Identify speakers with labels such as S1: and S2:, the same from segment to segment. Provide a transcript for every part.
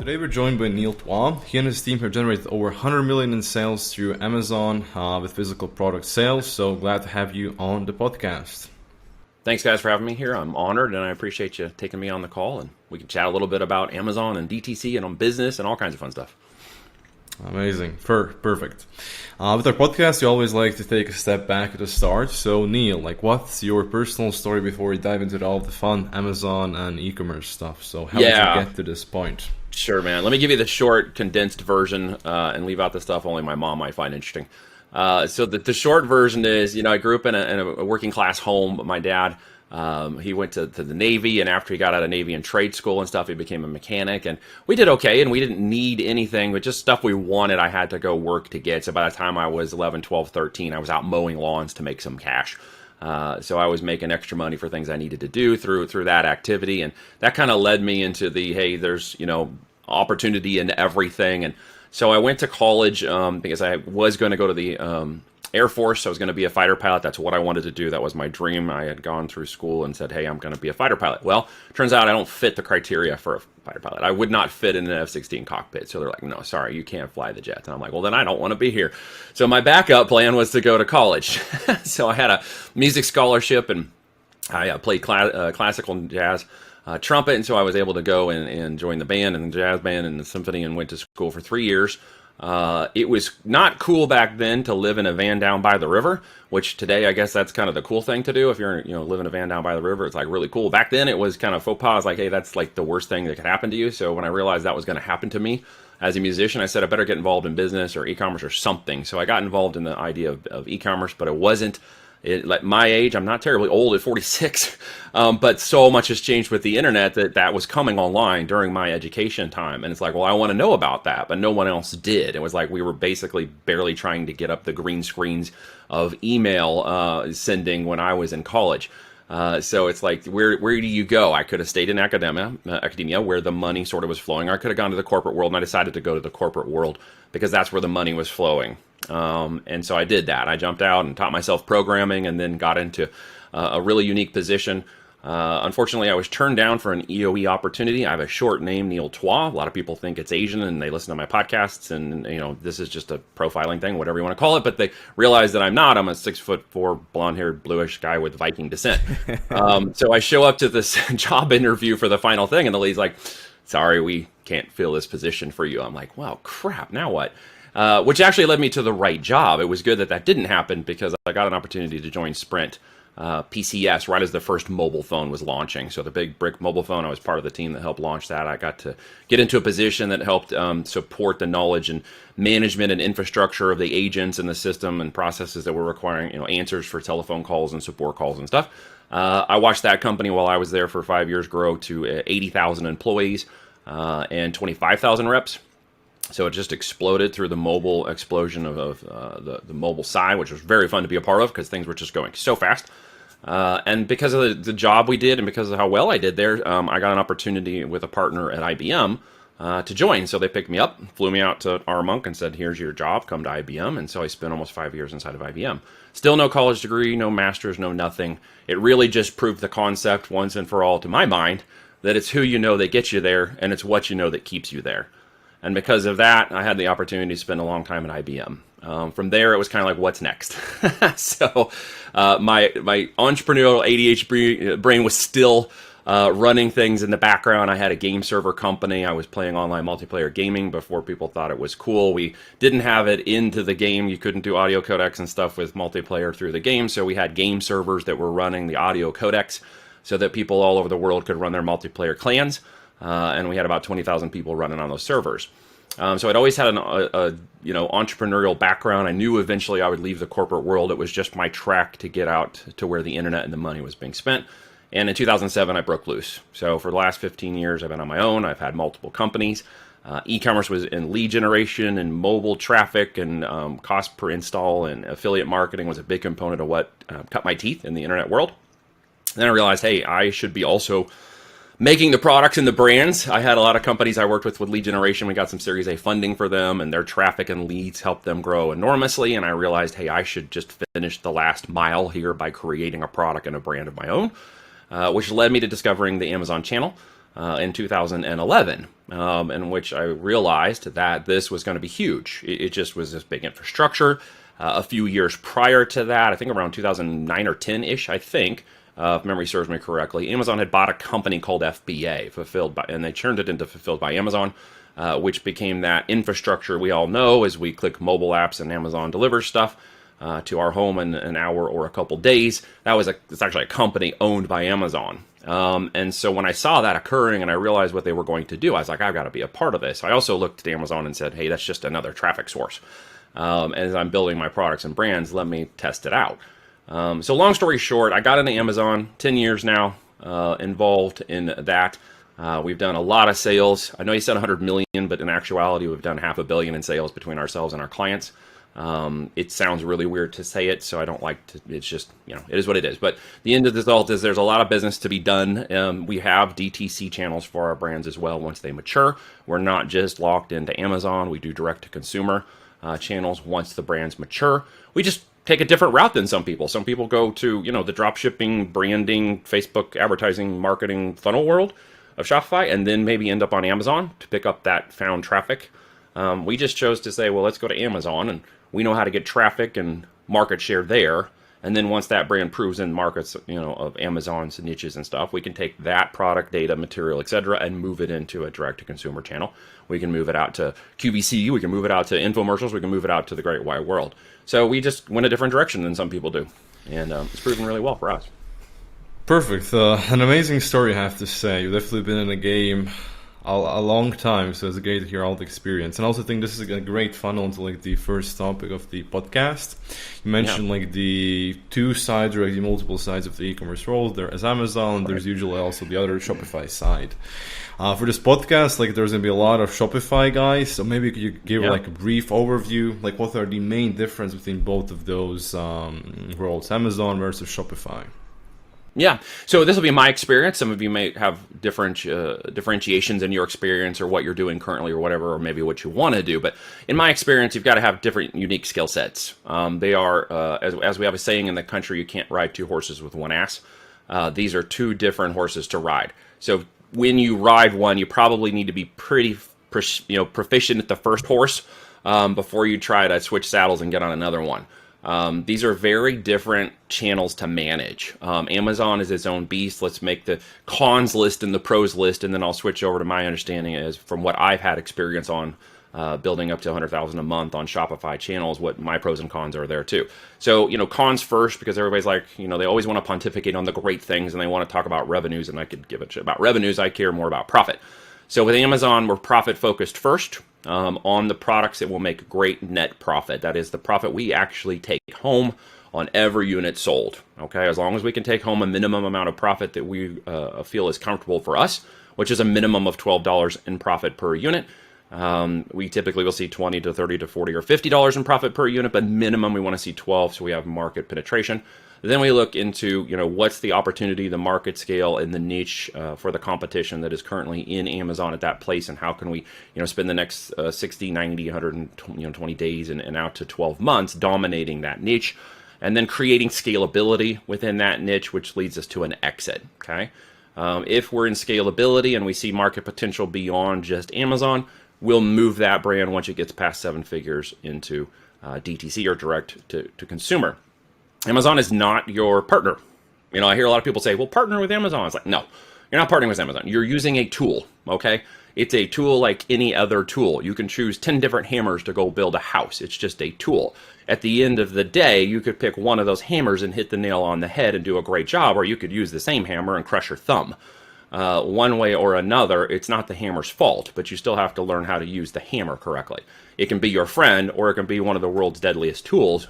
S1: Today we're joined by Neil Twa. He and his team have generated over 100 million in sales through Amazon with physical product sales. So glad to have you on the podcast.
S2: Thanks, guys, for having me here. I'm honored, and I appreciate you taking me on the call. And we can chat a little bit about Amazon and DTC and on business and all kinds of fun stuff.
S1: Amazing. Perfect. With our podcast, we always like to take a step back at the start. So, Neil, what's your personal story before we dive into all the fun Amazon and e-commerce stuff? So, how did you get to this point?
S2: Sure, man. Let me give you the short, condensed version and leave out the stuff only my mom might find interesting. So the short version is, I grew up in a working class home. My dad, he went to the Navy, and after he got out of Navy and trade school and stuff, he became a mechanic, and we did okay, and we didn't need anything, but just stuff we wanted, I had to go work to get. So by the time I was 11, 12, 13, I was out mowing lawns to make some cash. So I was making extra money for things I needed to do through that activity, and that kind of led me into hey, there's, opportunity in everything. And so I went to college because I was going to go to the Air Force. I was going to be a fighter pilot. That's what I wanted to do. That was my dream. I had gone through school and said, hey, I'm going to be a fighter pilot. Well, turns out I don't fit the criteria for a fighter pilot. I would not fit in an F-16 cockpit. So they're like, no, sorry, you can't fly the jets. And I'm like, well, then I don't want to be here. So my backup plan was to go to college. So I had a music scholarship, and I played classical and jazz. Trumpet, and so I was able to go and join the band and the jazz band and the symphony, and went to school for 3 years. It was not cool back then to live in a van down by the river, which today I guess that's kind of the cool thing to do. If you're live in a van down by the river, it's really cool. Back then it was kind of faux pas, hey, that's the worst thing that could happen to you. So when I realized that was going to happen to me as a musician, I said I better get involved in business or e-commerce or something. So I got involved in the idea of e-commerce, but it wasn't. At my age, I'm not terribly old at 46, but so much has changed with the internet that was coming online during my education time. And it's well, I want to know about that, but no one else did. It was we were basically barely trying to get up the green screens of email sending when I was in college. So it's where do you go? I could have stayed in academia where the money sort of was flowing. Or I could have gone to the corporate world, and I decided to go to the corporate world because that's where the money was flowing. And so I did that. I jumped out and taught myself programming, and then got into a really unique position. Unfortunately, I was turned down for an EOE opportunity. I have a short name, Neil Twa. A lot of people think it's Asian, and they listen to my podcasts, and this is just a profiling thing, whatever you want to call it. But they realize that I'm not. I'm a 6'4", blonde-haired, bluish guy with Viking descent. So I show up to this job interview for the final thing, and the lady's like, "Sorry, we can't fill this position for you." I'm like, "Well, crap. Now what?" Which actually led me to the right job. It was good that didn't happen, because I got an opportunity to join Sprint PCS right as the first mobile phone was launching. So the big brick mobile phone, I was part of the team that helped launch that. I got to get into a position that helped support the knowledge and management and infrastructure of the agents and the system and processes that were requiring answers for telephone calls and support calls and stuff. I watched that company while I was there for 5 years grow to 80,000 employees and 25,000 reps. So it just exploded through the mobile explosion of the mobile side, which was very fun to be a part of because things were just going so fast. And because of the job we did and because of how well I did there, I got an opportunity with a partner at IBM to join. So they picked me up, flew me out to Armonk and said, here's your job, come to IBM. And so I spent almost 5 years inside of IBM. Still no college degree, no master's, no nothing. It really just proved the concept once and for all to my mind that it's who you know that gets you there, and it's what you know that keeps you there. And because of that, I had the opportunity to spend a long time at IBM. From there, it was kind of what's next? So my entrepreneurial ADHD brain was still running things in the background. I had a game server company. I was playing online multiplayer gaming before people thought it was cool. We didn't have it into the game. You couldn't do audio codecs and stuff with multiplayer through the game. So we had game servers that were running the audio codecs so that people all over the world could run their multiplayer clans. And we had about 20,000 people running on those servers. So I'd always had an entrepreneurial background. I knew eventually I would leave the corporate world. It was just my track to get out to where the internet and the money was being spent. And in 2007, I broke loose. So for the last 15 years, I've been on my own. I've had multiple companies. E-commerce was in lead generation and mobile traffic and cost per install, and affiliate marketing was a big component of what cut my teeth in the internet world. Then I realized, hey, I should be also making the products and the brands. I had a lot of companies I worked with lead generation. We got some Series A funding for them, and their traffic and leads helped them grow enormously. And I realized, hey, I should just finish the last mile here by creating a product and a brand of my own, which led me to discovering the Amazon channel. in 2011, in which I realized that this was going to be huge. It just was this big infrastructure. A few years prior to that, I think around 2009 or 10-ish, I think, if memory serves me correctly, Amazon had bought a company called FBA, and they turned it into Fulfilled by Amazon, which became that infrastructure we all know as we click mobile apps and Amazon delivers stuff to our home in an hour or a couple days. It's actually a company owned by Amazon. And so when I saw that occurring and I realized what they were going to do, I was like, I've got to be a part of this. I also looked at Amazon and said, hey, that's just another traffic source. As I'm building my products and brands, let me test it out. So long story short, I got into Amazon, 10 years now, involved in that. We've done a lot of sales. I know you said 100 million, but in actuality, we've done $500 million in sales between ourselves and our clients. It sounds really weird to say it, so I don't like to, it's just, it is what it is. But the end of the result is there's a lot of business to be done. We have DTC channels for our brands as well once they mature. We're not just locked into Amazon. We do direct to consumer channels once the brands mature. We just take a different route than some people. Some people go to, the drop shipping, branding, Facebook advertising, marketing funnel world of Shopify, and then maybe end up on Amazon to pick up that found traffic. We just chose to say, well, let's go to Amazon, and we know how to get traffic and market share there. And then once that brand proves in markets, of Amazon's niches and stuff, we can take that product, data, material, etc., and move it into a direct-to-consumer channel. We can move it out to QVC. We can move it out to infomercials. We can move it out to the great wide world. So we just went a different direction than some people do. And it's proven really well for us.
S1: Perfect. An amazing story, I have to say. You've definitely been in the game a long time, so it's great to hear all the experience. And I also think this is a great funnel into the first topic of the podcast. You mentioned the two sides or the multiple sides of the e-commerce world. There is Amazon, there's usually also the other Shopify side. For this podcast, there's going to be a lot of Shopify guys, so maybe you could give a brief overview, what are the main difference between both of those worlds, Amazon versus Shopify?
S2: Yeah, so this will be my experience. Some of you may have different differentiations in your experience or what you're doing currently or whatever, or maybe what you want to do. But in my experience, you've got to have different unique skill sets. They are, as we have a saying in the country, you can't ride two horses with one ass. These are two different horses to ride. So when you ride one, you probably need to be pretty proficient at the first horse before you try to switch saddles and get on another one. These are very different channels to manage. Amazon is its own beast. Let's make the cons list and the pros list, and then I'll switch over to my understanding as from what I've had experience on building up to 100,000 a month on Shopify channels, what my pros and cons are there too. So, cons first, because everybody's they always want to pontificate on the great things and they want to talk about revenues, and I could give a shit about revenues. I care more about profit. So with Amazon, we're profit focused first. On the products that will make great net profit. That is the profit we actually take home on every unit sold. Okay, as long as we can take home a minimum amount of profit that we feel is comfortable for us, which is a minimum of $12 in profit per unit. We typically will see $20 to $30 to $40 or $50 in profit per unit, but minimum we want to see 12, so we have market penetration. Then we look into, what's the opportunity, the market scale, and the niche for the competition that is currently in Amazon at that place, and how can we, spend the next 60, 90, 120 days and out to 12 months dominating that niche, and then creating scalability within that niche, which leads us to an exit, okay? If we're in scalability and we see market potential beyond just Amazon, we'll move that brand once it gets past 7 figures into DTC or direct to consumer. Amazon is not your partner. I hear a lot of people say, well, partner with Amazon. It's like, no, you're not partnering with Amazon. You're using a tool, okay? It's a tool like any other tool. You can choose 10 different hammers to go build a house. It's just a tool. At the end of the day, you could pick one of those hammers and hit the nail on the head and do a great job, or you could use the same hammer and crush your thumb. One way or another, it's not the hammer's fault, but you still have to learn how to use the hammer correctly. It can be your friend, or it can be one of the world's deadliest tools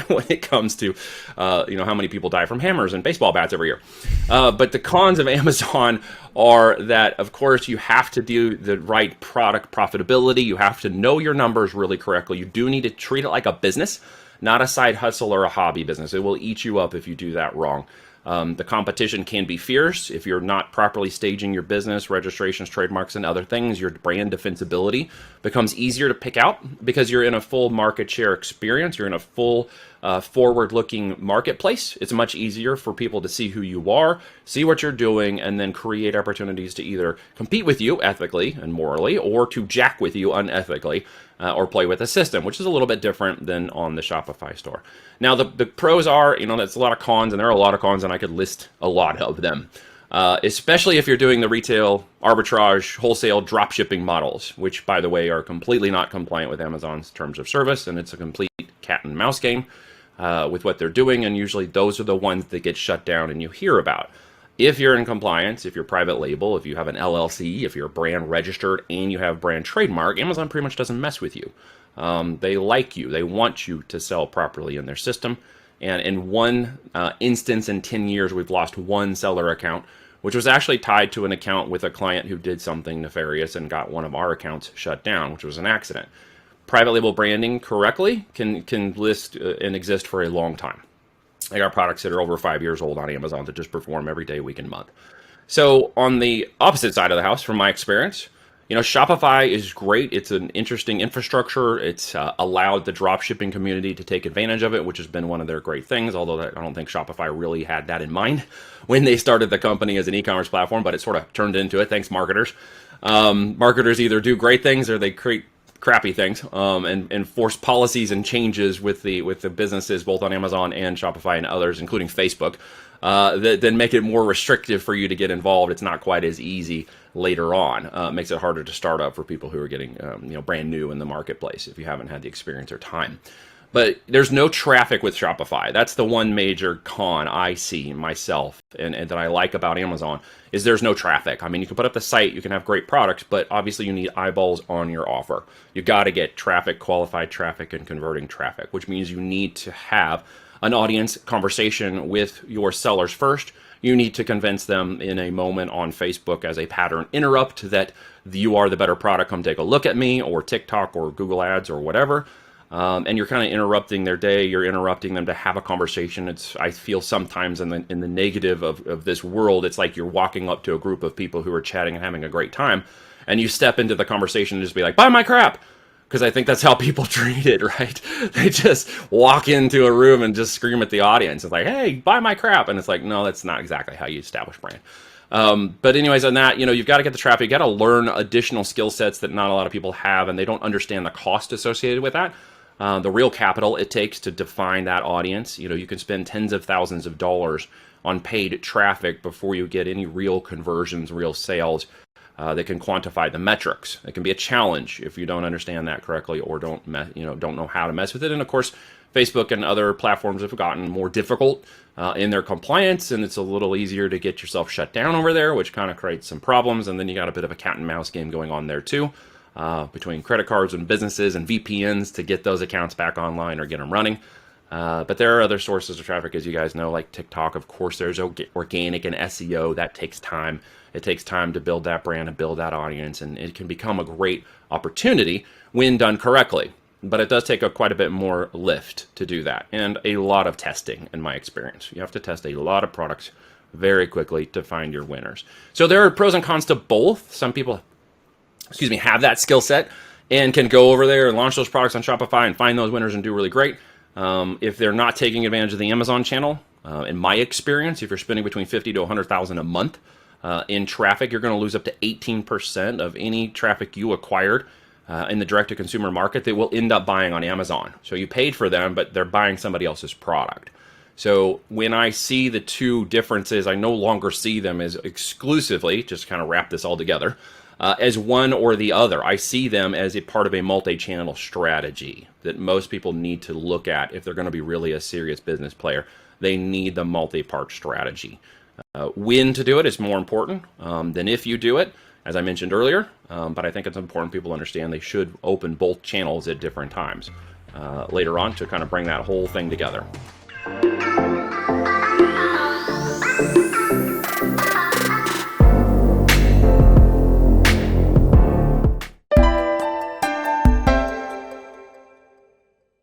S2: when it comes to, how many people die from hammers and baseball bats every year. But the cons of Amazon are that, of course, you have to do the right product profitability. You have to know your numbers really correctly. You do need to treat it like a business, not a side hustle or a hobby business. It will eat you up if you do that wrong. The competition can be fierce. If you're not properly staging your business, registrations, trademarks, and other things, your brand defensibility becomes easier to pick out because you're in a full market share experience. You're in a full forward-looking marketplace. It's much easier for people to see who you are, see what you're doing, and then create opportunities to either compete with you ethically and morally, or to jack with you unethically, or play with the system, which is a little bit different than on the Shopify store. Now, the pros are, that's a lot of cons, and there are a lot of cons, and I could list a lot of them. Especially if you're doing the retail, arbitrage, wholesale, drop shipping models, which, by the way, are completely not compliant with Amazon's terms of service, and it's a complete cat and mouse game with what they're doing, and usually those are the ones that get shut down and you hear about. If you're in compliance, if you're private label, if you have an LLC, if you're brand registered and you have brand trademark, Amazon pretty much doesn't mess with you. They like you. They want you to sell properly in their system. And in one instance in 10 years, we've lost one seller account, which was actually tied to an account with a client who did something nefarious and got one of our accounts shut down, which was an accident. Private label branding correctly can list and exist for a long time. I got products that are over 5 years old on Amazon that just perform every day, week, and month. So on the opposite side of the house, from my experience, Shopify is great. It's an interesting infrastructure. It's allowed the drop shipping community to take advantage of it, which has been one of their great things, although I don't think Shopify really had that in mind when they started the company as an e-commerce platform, but it sort of turned into it. Thanks, marketers. Marketers either do great things or they create crappy things and force policies and changes with the businesses both on Amazon and Shopify and others, including Facebook, that then make it more restrictive for you to get involved. It's not quite as easy later on. It makes it harder to start up for people who are getting brand new in the marketplace if you haven't had the experience or time. But there's no traffic with Shopify. That's the one major con I see myself and that I like about Amazon is there's no traffic. I mean, you can put up the site, you can have great products, but obviously you need eyeballs on your offer. You got to get traffic, qualified traffic, and converting traffic, which means you need to have an audience conversation with your sellers first. You need to convince them in a moment on Facebook as a pattern interrupt that you are the better product, come take a look at me, or TikTok or Google Ads or whatever. And you're kind of interrupting their day. You're interrupting them to have a conversation. I feel sometimes in the negative of this world, it's like you're walking up to a group of people who are chatting and having a great time, and you step into the conversation and just be like, buy my crap. Because I think that's how people treat it, right? They just walk into a room and just scream at the audience. It's like, hey, buy my crap. And it's like, no, that's not exactly how you establish brand. But anyways, on that, you've got to get the traffic. You got to learn additional skill sets that not a lot of people have, and they don't understand the cost associated with that. The real capital it takes to define that audience. You can spend tens of thousands of dollars on paid traffic before you get any real conversions, real sales that can quantify the metrics. It can be a challenge if you don't understand that correctly or don't know how to mess with it. And of course, Facebook and other platforms have gotten more difficult in their compliance, and it's a little easier to get yourself shut down over there, which kind of creates some problems. And then you got a bit of a cat and mouse game going on there too. Between credit cards and businesses and VPNs to get those accounts back online or get them running. But there are other sources of traffic, as you guys know, like TikTok. Of course, there's organic and SEO. That takes time. It takes time to build that brand and build that audience, and it can become a great opportunity when done correctly. But it does take quite a bit more lift to do that, and a lot of testing, in my experience. You have to test a lot of products very quickly to find your winners. So there are pros and cons to both. Some people have that skill set and can go over there and launch those products on Shopify and find those winners and do really great. If they're not taking advantage of the Amazon channel, in my experience, if you're spending between $50,000 to $100,000 a month in traffic, you're going to lose up to 18% of any traffic you acquired in the direct-to-consumer market that will end up buying on Amazon. So you paid for them, but they're buying somebody else's product. So when I see the two differences, I no longer see them as exclusively, just kind of wrap this all together, as one or the other. I see them as a part of a multi-channel strategy that most people need to look at if they're going to be really a serious business player. They need the multi-part strategy. When to do it is more important than if you do it, as I mentioned earlier, but I think it's important people understand they should open both channels at different times later on to kind of bring that whole thing together.